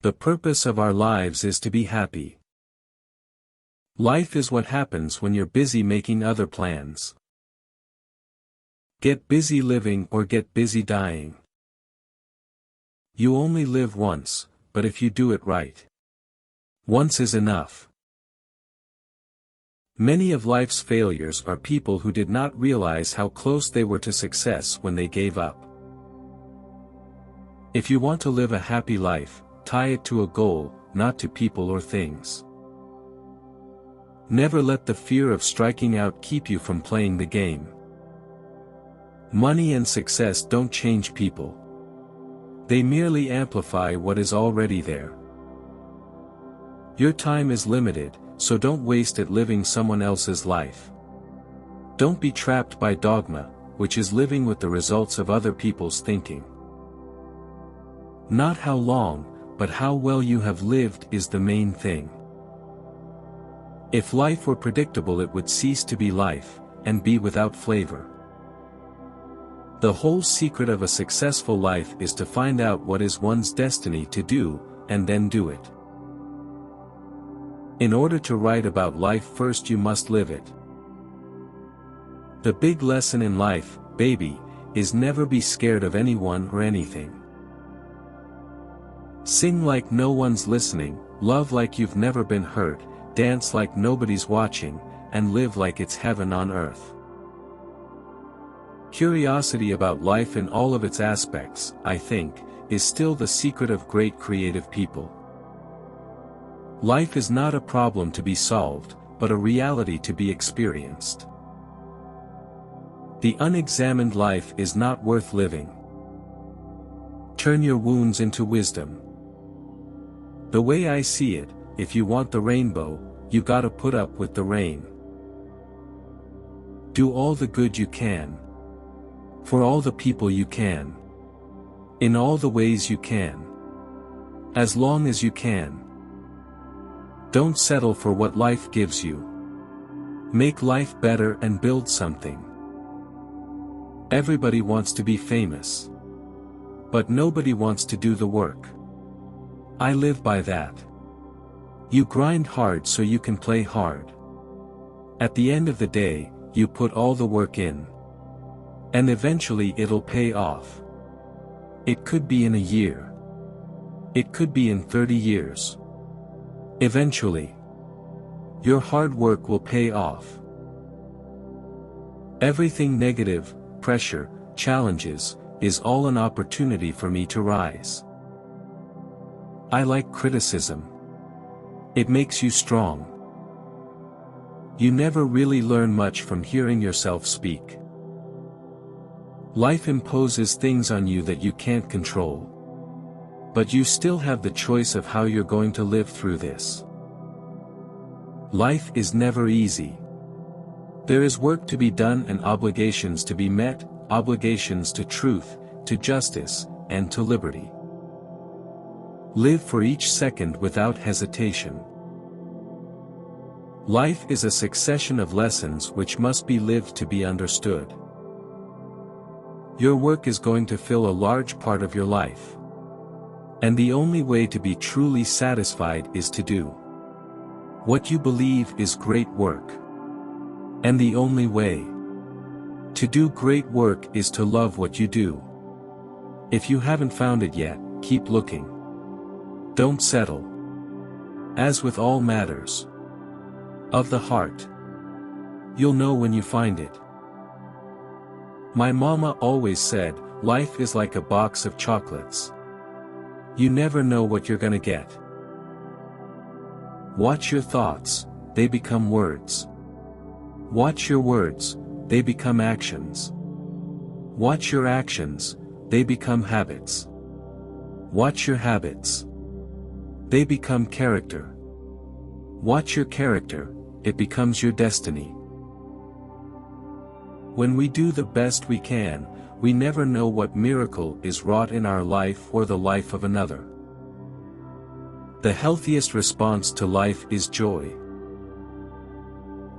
The purpose of our lives is to be happy. Life is what happens when you're busy making other plans. Get busy living or get busy dying. You only live once, but if you do it right, once is enough. Many of life's failures are people who did not realize how close they were to success when they gave up. If you want to live a happy life, tie it to a goal, not to people or things. Never let the fear of striking out keep you from playing the game. Money and success don't change people. They merely amplify what is already there. Your time is limited, so don't waste it living someone else's life. Don't be trapped by dogma, which is living with the results of other people's thinking. Not how long, but how well you have lived is the main thing. If life were predictable, it would cease to be life, and be without flavor. The whole secret of a successful life is to find out what is one's destiny to do, and then do it. In order to write about life, first you must live it. The big lesson in life, baby, is never be scared of anyone or anything. Sing like no one's listening, love like you've never been hurt, dance like nobody's watching, and live like it's heaven on earth. Curiosity about life in all of its aspects, I think, is still the secret of great creative people. Life is not a problem to be solved, but a reality to be experienced. The unexamined life is not worth living. Turn your wounds into wisdom. The way I see it, if you want the rainbow, you gotta put up with the rain. Do all the good you can. For all the people you can. In all the ways you can. As long as you can. Don't settle for what life gives you. Make life better and build something. Everybody wants to be famous. But nobody wants to do the work. I live by that. You grind hard so you can play hard. At the end of the day, you put all the work in. And eventually it'll pay off. It could be in a year. It could be in 30 years. Eventually, your hard work will pay off. Everything negative, pressure, challenges, is all an opportunity for me to rise. I like criticism. It makes you strong. You never really learn much from hearing yourself speak. Life imposes things on you that you can't control. But you still have the choice of how you're going to live through this. Life is never easy. There is work to be done and obligations to be met, obligations to truth, to justice, and to liberty. Live for each second without hesitation. Life is a succession of lessons which must be lived to be understood. Your work is going to fill a large part of your life. And the only way to be truly satisfied is to do what you believe is great work. And the only way to do great work is to love what you do. If you haven't found it yet, keep looking. Don't settle. As with all matters of the heart, you'll know when you find it. My mama always said, life is like a box of chocolates. You never know what you're gonna get. Watch your thoughts, they become words. Watch your words, they become actions. Watch your actions, they become habits. Watch your habits. They become character. Watch your character, it becomes your destiny. When we do the best we can, we never know what miracle is wrought in our life or the life of another. The healthiest response to life is joy.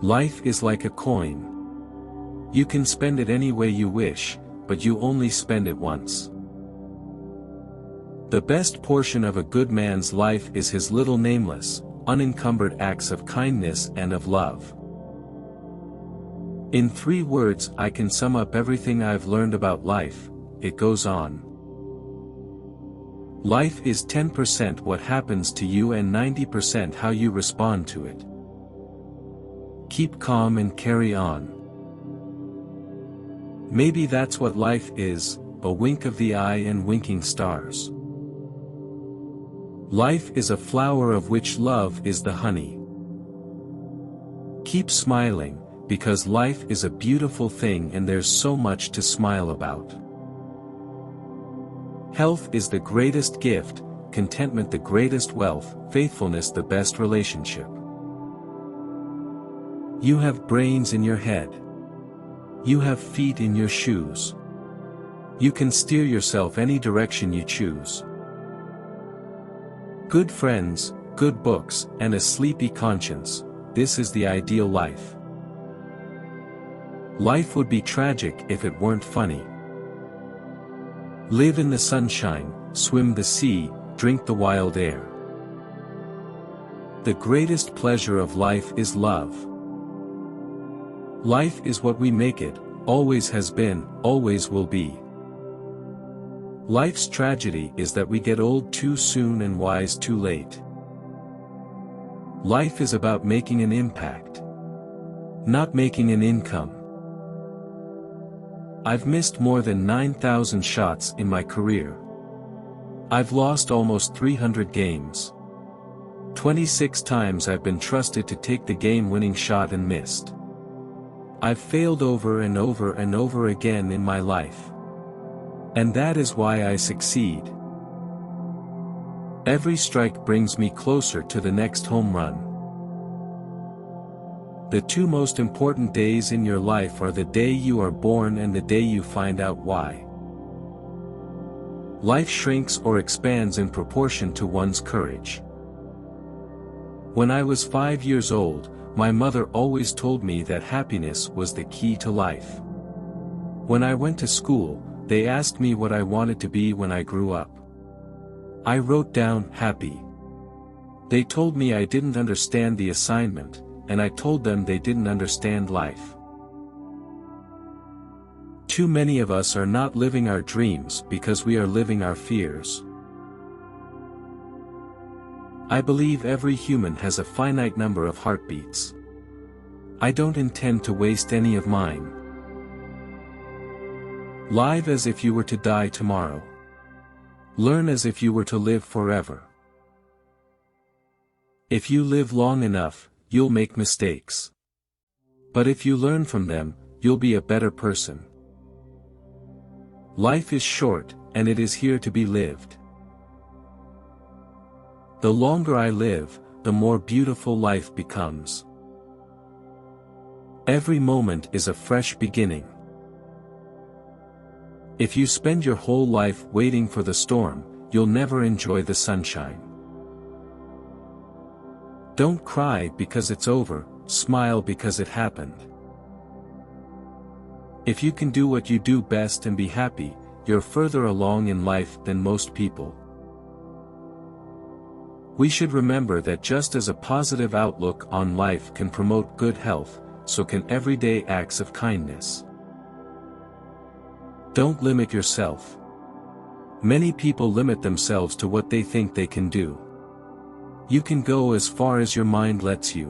Life is like a coin. You can spend it any way you wish, but you only spend it once. The best portion of a good man's life is his little nameless, unencumbered acts of kindness and of love. In 3 words I can sum up everything I've learned about life, it goes on. Life is 10% what happens to you and 90% how you respond to it. Keep calm and carry on. Maybe that's what life is, a wink of the eye and winking stars. Life is a flower of which love is the honey. Keep smiling, because life is a beautiful thing and there's so much to smile about. Health is the greatest gift, contentment the greatest wealth, faithfulness the best relationship. You have brains in your head. You have feet in your shoes. You can steer yourself any direction you choose. Good friends, good books, and a sleepy conscience, this is the ideal life. Life would be tragic if it weren't funny. Live in the sunshine, swim the sea, drink the wild air. The greatest pleasure of life is love. Life is what we make it, always has been, always will be. Life's tragedy is that we get old too soon and wise too late. Life is about making an impact, not making an income. I've missed more than 9,000 shots in my career. I've lost almost 300 games. 26 times I've been trusted to take the game-winning shot and missed. I've failed over and over and over again in my life. And that is why I succeed. Every strike brings me closer to the next home run. The 2 most important days in your life are the day you are born and the day you find out why. Life shrinks or expands in proportion to one's courage. When I was 5 years old, my mother always told me that happiness was the key to life. When I went to school, they asked me what I wanted to be when I grew up. I wrote down, happy. They told me I didn't understand the assignment, and I told them they didn't understand life. Too many of us are not living our dreams because we are living our fears. I believe every human has a finite number of heartbeats. I don't intend to waste any of mine. Live as if you were to die tomorrow. Learn as if you were to live forever. If you live long enough, you'll make mistakes. But if you learn from them, you'll be a better person. Life is short, and it is here to be lived. The longer I live, the more beautiful life becomes. Every moment is a fresh beginning. If you spend your whole life waiting for the storm, you'll never enjoy the sunshine. Don't cry because it's over, smile because it happened. If you can do what you do best and be happy, you're further along in life than most people. We should remember that just as a positive outlook on life can promote good health, so can everyday acts of kindness. Don't limit yourself. Many people limit themselves to what they think they can do. You can go as far as your mind lets you.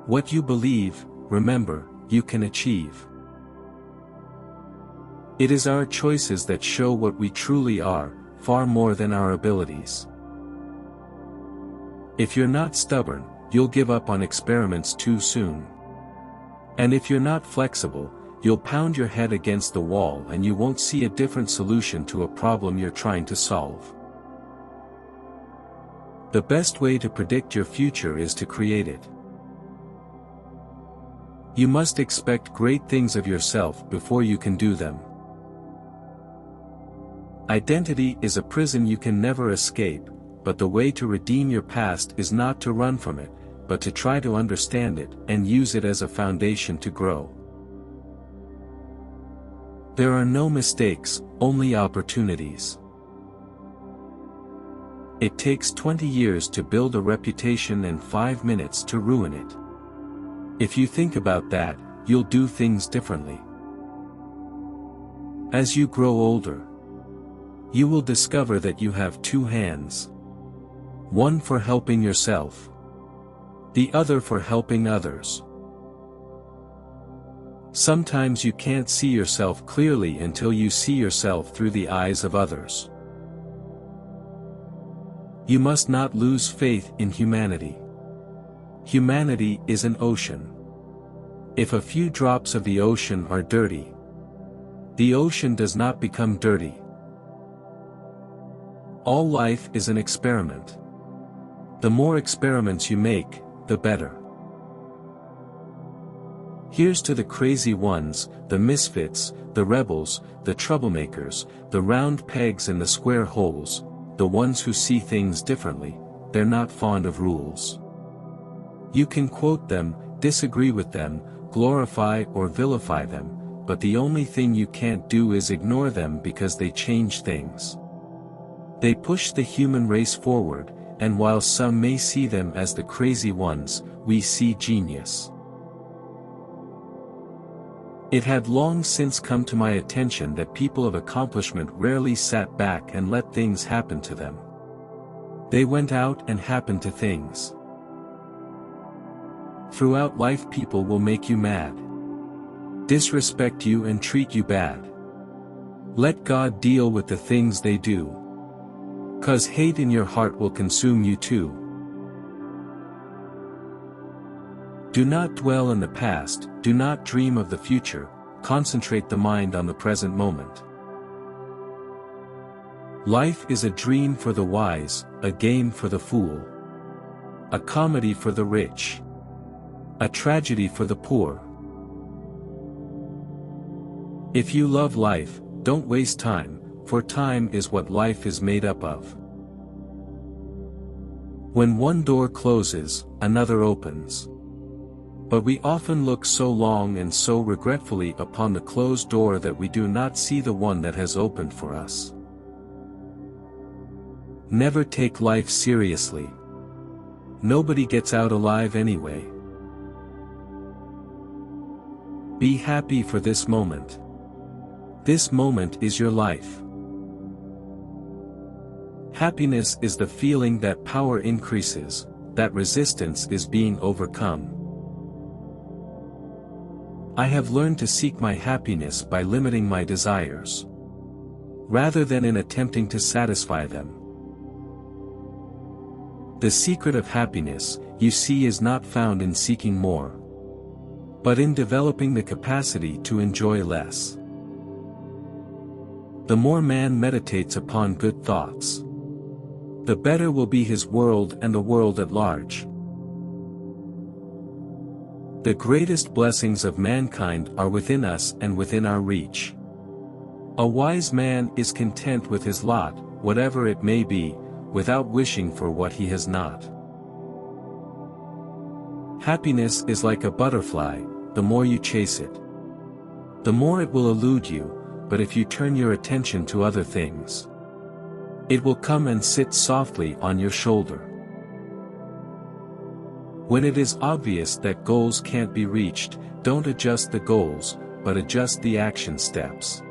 What you believe, remember, you can achieve. It is our choices that show what we truly are, far more than our abilities. If you're not stubborn, you'll give up on experiments too soon. And if you're not flexible, you'll pound your head against the wall and you won't see a different solution to a problem you're trying to solve. The best way to predict your future is to create it. You must expect great things of yourself before you can do them. Identity is a prison you can never escape, but the way to redeem your past is not to run from it, but to try to understand it and use it as a foundation to grow. There are no mistakes, only opportunities. It takes 20 years to build a reputation and 5 minutes to ruin it. If you think about that, you'll do things differently. As you grow older, you will discover that you have two hands. One for helping yourself, the other for helping others. Sometimes you can't see yourself clearly until you see yourself through the eyes of others. You must not lose faith in humanity. Humanity is an ocean. If a few drops of the ocean are dirty, the ocean does not become dirty. All life is an experiment. The more experiments you make, the better. Here's to the crazy ones, the misfits, the rebels, the troublemakers, the round pegs in the square holes, the ones who see things differently. They're not fond of rules. You can quote them, disagree with them, glorify or vilify them, but the only thing you can't do is ignore them because they change things. They push the human race forward, and while some may see them as the crazy ones, we see genius. It had long since come to my attention that people of accomplishment rarely sat back and let things happen to them. They went out and happened to things. Throughout life people will make you mad, disrespect you and treat you bad. Let God deal with the things they do. 'Cause hate in your heart will consume you too. Do not dwell in the past, do not dream of the future, concentrate the mind on the present moment. Life is a dream for the wise, a game for the fool, a comedy for the rich, a tragedy for the poor. If you love life, don't waste time, for time is what life is made up of. When one door closes, another opens. But we often look so long and so regretfully upon the closed door that we do not see the one that has opened for us. Never take life seriously. Nobody gets out alive anyway. Be happy for this moment. This moment is your life. Happiness is the feeling that power increases, that resistance is being overcome. I have learned to seek my happiness by limiting my desires, rather than in attempting to satisfy them. The secret of happiness, you see, is not found in seeking more, but in developing the capacity to enjoy less. The more man meditates upon good thoughts, the better will be his world and the world at large. The greatest blessings of mankind are within us and within our reach. A wise man is content with his lot, whatever it may be, without wishing for what he has not. Happiness is like a butterfly, the more you chase it, the more it will elude you, but if you turn your attention to other things, it will come and sit softly on your shoulder. When it is obvious that goals can't be reached, don't adjust the goals, but adjust the action steps.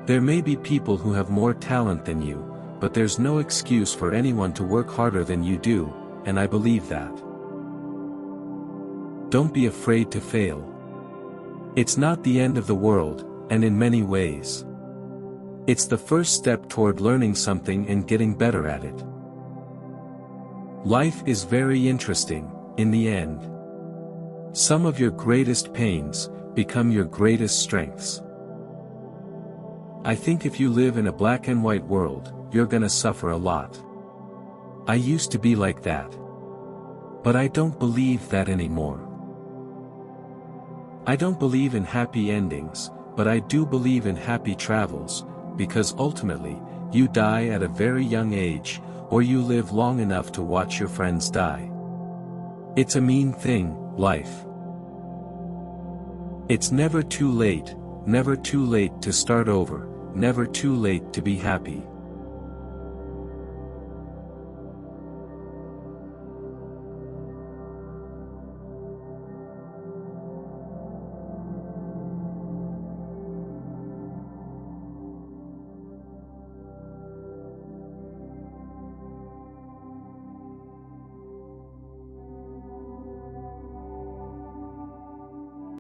There may be people who have more talent than you, but there's no excuse for anyone to work harder than you do, and I believe that. Don't be afraid to fail. It's not the end of the world, and in many ways, it's the first step toward learning something and getting better at it. Life is very interesting, in the end. Some of your greatest pains become your greatest strengths. I think if you live in a black and white world, you're gonna suffer a lot. I used to be like that. But I don't believe that anymore. I don't believe in happy endings, but I do believe in happy travels, because ultimately, you die at a very young age, or you live long enough to watch your friends die. It's a mean thing, life. It's never too late to start over, never too late to be happy.